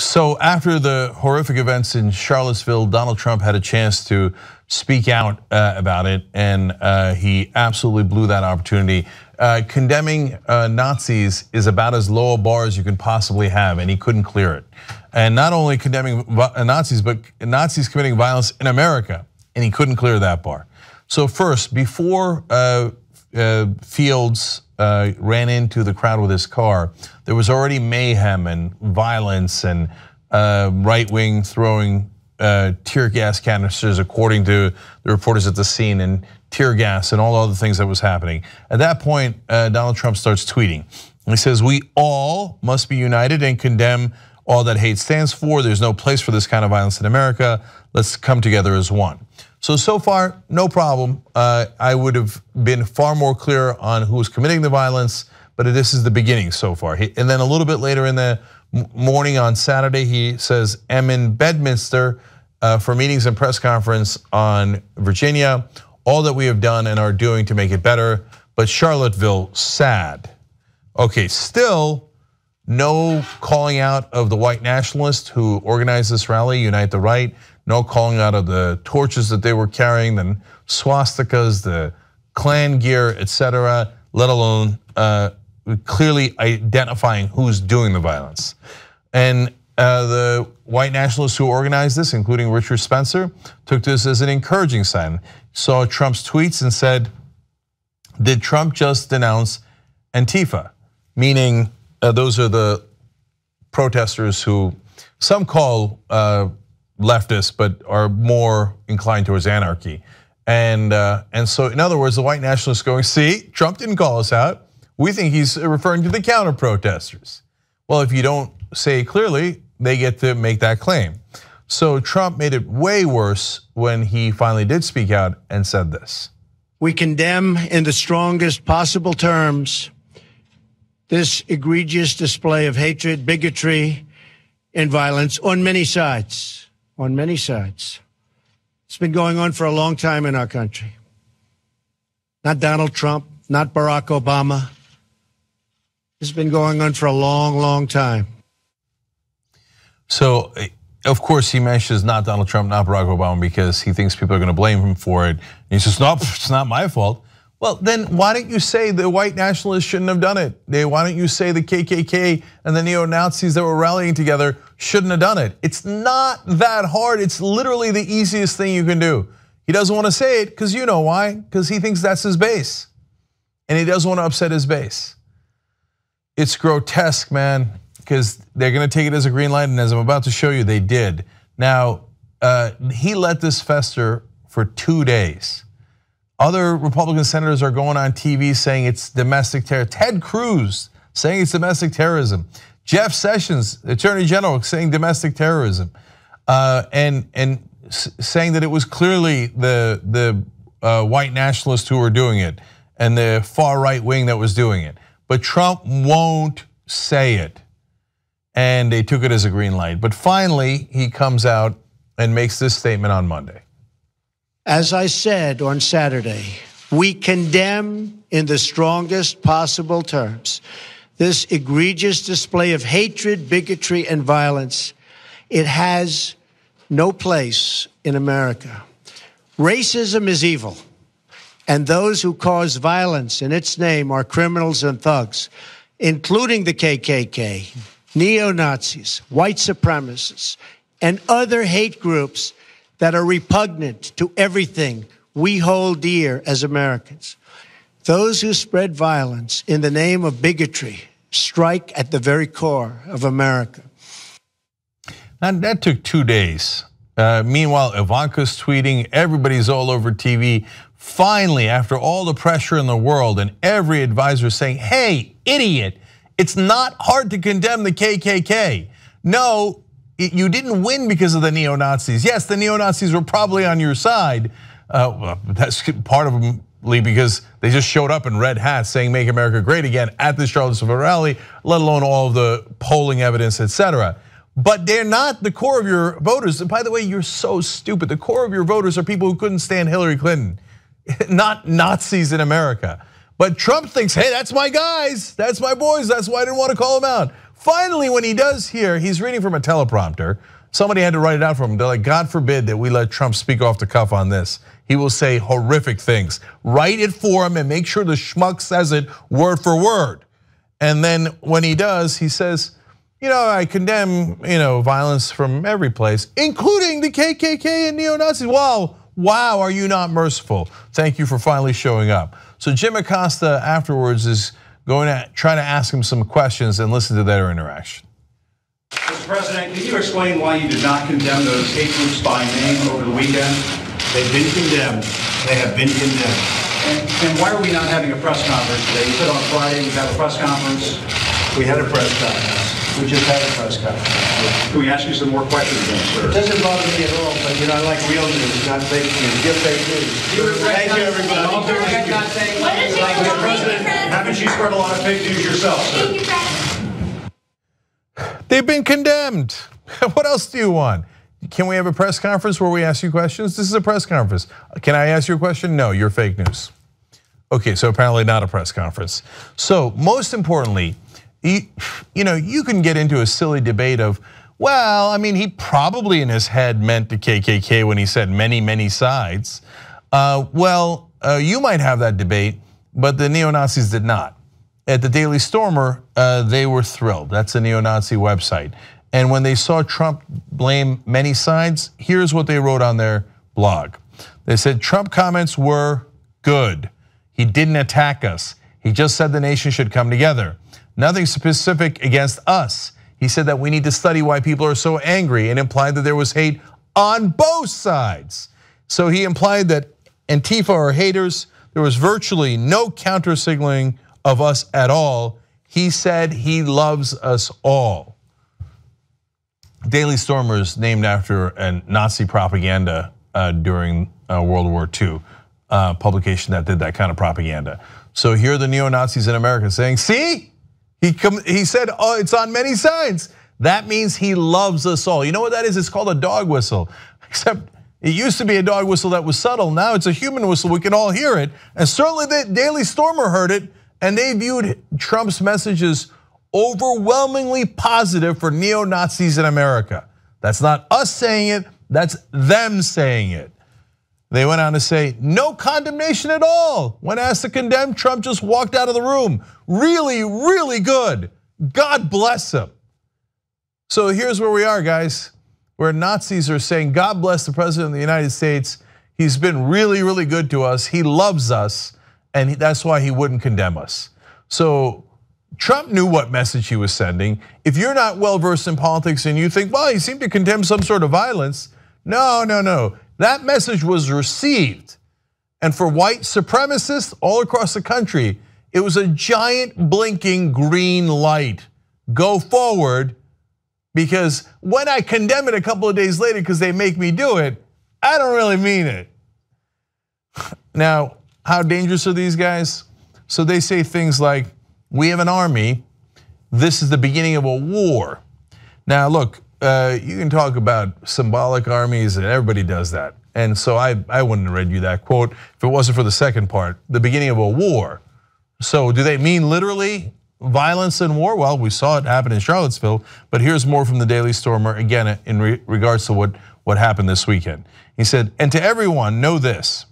So after the horrific events in Charlottesville, Donald Trump had a chance to speak out about it, and he absolutely blew that opportunity. Condemning Nazis is about as low a bar as you can possibly have, and he couldn't clear it. And not only condemning Nazis, but Nazis committing violence in America, and he couldn't clear that bar. So first, before Fields ran into the crowd with his car, there was already mayhem and violence and right-wing throwing tear gas canisters, according to the reporters at the scene, and tear gas and all other things that was happening. At that point, Donald Trump starts tweeting. He says, "We all must be united and condemn all that hate stands for. There's no place for this kind of violence in America. Let's come together as one." So far, no problem. I would have been far more clear on who was committing the violence, but this is the beginning so far. And then a little bit later in the morning on Saturday, he says, "I'm in Bedminster for meetings and press conference on Virginia, all that we have done and are doing to make it better, but Charlottesville, sad." Okay, still no calling out of the white nationalists who organized this rally, Unite the Right. No calling out of the torches that they were carrying, the swastikas, the Klan gear, etc., let alone clearly identifying who's doing the violence. And the white nationalists who organized this, including Richard Spencer, took this as an encouraging sign. Saw Trump's tweets and said, "Did Trump just denounce Antifa?" Meaning those are the protesters who some call leftists, but are more inclined towards anarchy. And so in other words, the white nationalists going, "See, Trump didn't call us out. We think he's referring to the counter protesters." Well, if you don't say it clearly, they get to make that claim. So Trump made it way worse when he finally did speak out and said this. "We condemn in the strongest possible terms this egregious display of hatred, bigotry, and violence on many sides. On many sides. It's been going on for a long time in our country. Not Donald Trump, not Barack Obama. It's been going on for a long, long time." So, of course, he mentions not Donald Trump, not Barack Obama, because he thinks people are going to blame him for it. And he says, "Nope, it's not my fault." Well, then why don't you say the white nationalists shouldn't have done it? Why don't you say the KKK and the neo-Nazis that were rallying together shouldn't have done it? It's not that hard. It's literally the easiest thing you can do. He doesn't want to say it because you know why? Because he thinks that's his base. And he doesn't want to upset his base. It's grotesque, man, because they're going to take it as a green light, and as I'm about to show you, they did. Now, he let this fester for 2 days. Other Republican senators are going on TV saying it's domestic terror. Ted Cruz saying it's domestic terrorism. Jeff Sessions, Attorney General, saying domestic terrorism, and saying that it was clearly the white nationalists who were doing it and the far right wing that was doing it. But Trump won't say it, and they took it as a green light. But finally, he comes out and makes this statement on Monday. "As I said on Saturday, we condemn in the strongest possible terms this egregious display of hatred, bigotry, and violence. It has no place in America. Racism is evil, and those who cause violence in its name are criminals and thugs, including the KKK, neo-Nazis, white supremacists, and other hate groups that are repugnant to everything we hold dear as Americans. Those who spread violence in the name of bigotry strike at the very core of America." And that took 2 days. Meanwhile, Ivanka's tweeting, everybody's all over TV. Finally, after all the pressure in the world and every advisor saying, "Hey, idiot, it's not hard to condemn the KKK. No, you didn't win because of the neo-Nazis. Yes, the neo-Nazis were probably on your side. That's part of them because they just showed up in red hats saying make America great again at the Charlottesville rally, let alone all of the polling evidence, etc. But they're not the core of your voters. And by the way, you're so stupid. The core of your voters are people who couldn't stand Hillary Clinton, not Nazis in America. But Trump thinks, hey, that's my guys, that's my boys, that's why I didn't want to call them out. Finally, when he does hear, he's reading from a teleprompter. Somebody had to write it out for him. They're like, God forbid that we let Trump speak off the cuff on this. He will say horrific things. Write it for him and make sure the schmuck says it word for word. And then when he does, he says, I condemn, violence from every place, including the KKK and neo-Nazis. Wow, are you not merciful? Thank you for finally showing up. So Jim Acosta afterwards is going to try to ask him some questions and listen to their interaction. Mr. President, can you explain why you did not condemn those hate groups by name over the weekend? They've been condemned. They have been condemned. And why are we not having a press conference today? You said on Friday we'd have a press conference. We had a press conference. We just had a press conference. Can we ask you some more questions then, sir? It doesn't bother me at all, but I like real news, not fake news. Give fake news. Thank you, everybody. Mr. President, haven't you spread a lot of fake news yourself, sir? They've been condemned. What else do you want? Can we have a press conference where we ask you questions? This is a press conference. Can I ask you a question? No, you're fake news. Okay, so apparently not a press conference. So most importantly, you can get into a silly debate of, well, he probably in his head meant the KKK when he said many, many sides. You might have that debate, but the neo-Nazis did not. At the Daily Stormer, they were thrilled. That's a neo-Nazi website. And when they saw Trump blame many sides, here's what they wrote on their blog. They said, Trump comments were good. He didn't attack us. He just said the nation should come together. Nothing specific against us. He said that we need to study why people are so angry and implied that there was hate on both sides. So he implied that Antifa are haters. There was virtually no counter signaling of us at all. He said he loves us all. Daily Stormer is named after a Nazi propaganda during World War II publication that did that kind of propaganda. So here are the neo-Nazis in America saying, see, he said, oh, it's on many sides. That means he loves us all. You know what that is? It's called a dog whistle, except it used to be a dog whistle that was subtle. Now it's a human whistle. We can all hear it. And certainly the Daily Stormer heard it, and they viewed Trump's messages overwhelmingly positive for neo-Nazis in America. That's not us saying it, that's them saying it. They went on to say, no condemnation at all. When asked to condemn, Trump just walked out of the room. Really, really good. God bless him. So here's where we are, guys, where Nazis are saying, God bless the President of the United States. He's been really, really good to us. He loves us, and that's why he wouldn't condemn us. So Trump knew what message he was sending. If you're not well versed in politics and you think, well, he seemed to condemn some sort of violence. No. That message was received. And for white supremacists all across the country, it was a giant blinking green light. Go forward, because when I condemn it a couple of days later because they make me do it, I don't really mean it. Now, how dangerous are these guys? So they say things like, we have an army, this is the beginning of a war. Now look, you can talk about symbolic armies and everybody does that. And so I wouldn't have read you that quote if it wasn't for the second part, the beginning of a war. So do they mean literally violence and war? Well, we saw it happen in Charlottesville, but here's more from the Daily Stormer, again, in regards to what happened this weekend. He said, and to everyone, know this,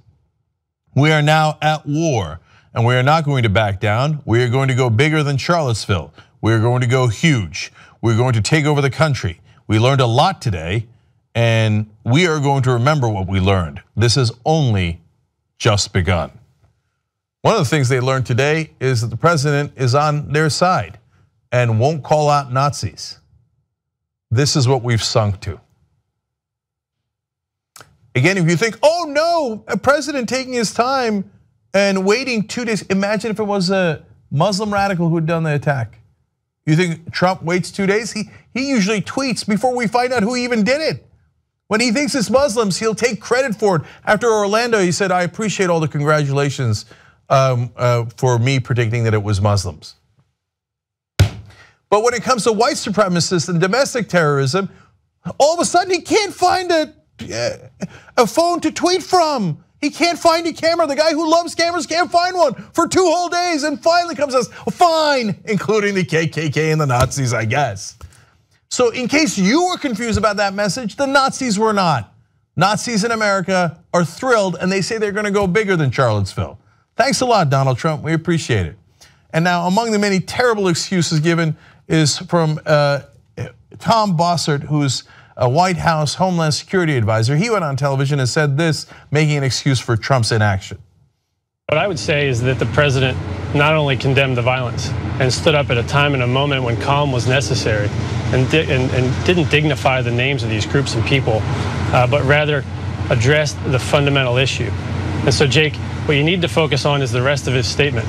we are now at war. And we are not going to back down. We are going to go bigger than Charlottesville. We are going to go huge. We're going to take over the country. We learned a lot today, and we are going to remember what we learned. This has only just begun. One of the things they learned today is that the president is on their side and won't call out Nazis. This is what we've sunk to. Again, if you think, oh no, a president taking his time and waiting 2 days. Imagine if it was a Muslim radical who had done the attack. You think Trump waits 2 days? He usually tweets before we find out who even did it. When he thinks it's Muslims, he'll take credit for it. After Orlando, he said, I appreciate all the congratulations for me predicting that it was Muslims. But when it comes to white supremacists and domestic terrorism, all of a sudden he can't find a phone to tweet from. He can't find a camera. The guy who loves cameras can't find one for 2 whole days, and finally comes and says, fine, including the KKK and the Nazis, I guess. So in case you were confused about that message, the Nazis were not. Nazis in America are thrilled, and they say they're gonna go bigger than Charlottesville. Thanks a lot, Donald Trump, we appreciate it. And now among the many terrible excuses given is from Tom Bossert, who's a White House Homeland Security advisor. He went on television and said this, making an excuse for Trump's inaction. What I would say is that the president not only condemned the violence and stood up at a time and a moment when calm was necessary and didn't dignify the names of these groups and people, but rather addressed the fundamental issue. And so, Jake, what you need to focus on is the rest of his statement.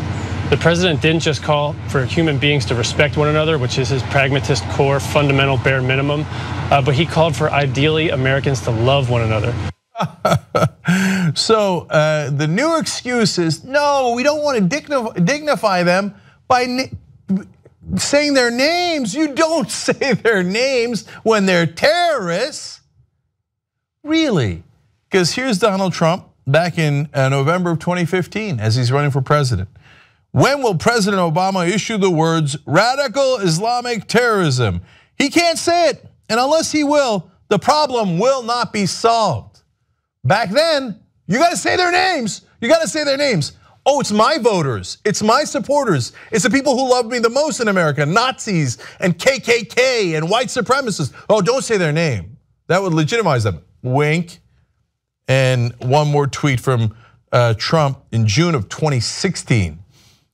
The president didn't just call for human beings to respect one another, which is his pragmatist core, fundamental bare minimum, but he called for ideally Americans to love one another. So the new excuse is, no, we don't want to dignify them by saying their names. You don't say their names when they're terrorists. Really? Because here's Donald Trump back in November of 2015 as he's running for president. When will President Obama issue the words radical Islamic terrorism? He can't say it, and unless he will, the problem will not be solved. Back then, you gotta say their names. You gotta say their names. Oh, it's my voters, it's my supporters, it's the people who love me the most in America, Nazis and KKK and white supremacists. Oh, don't say their name. That would legitimize them. Wink. And one more tweet from Trump in June of 2016.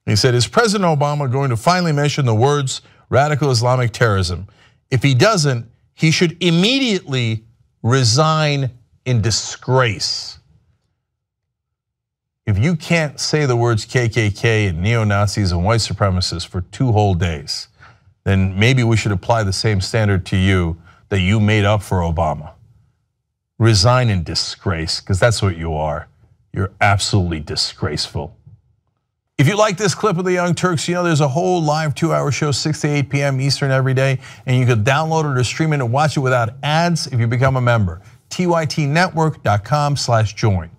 He said, is President Obama going to finally mention the words radical Islamic terrorism? If he doesn't, he should immediately resign in disgrace. If you can't say the words KKK and neo-Nazis and white supremacists for 2 whole days, then maybe we should apply the same standard to you that you made up for Obama. Resign in disgrace, because that's what you are. You're absolutely disgraceful. If you like this clip of the Young Turks, you know there's a whole live 2-hour show, 6 to 8 p.m. Eastern every day, and you can download it or stream it and watch it without ads if you become a member. tytnetwork.com/join.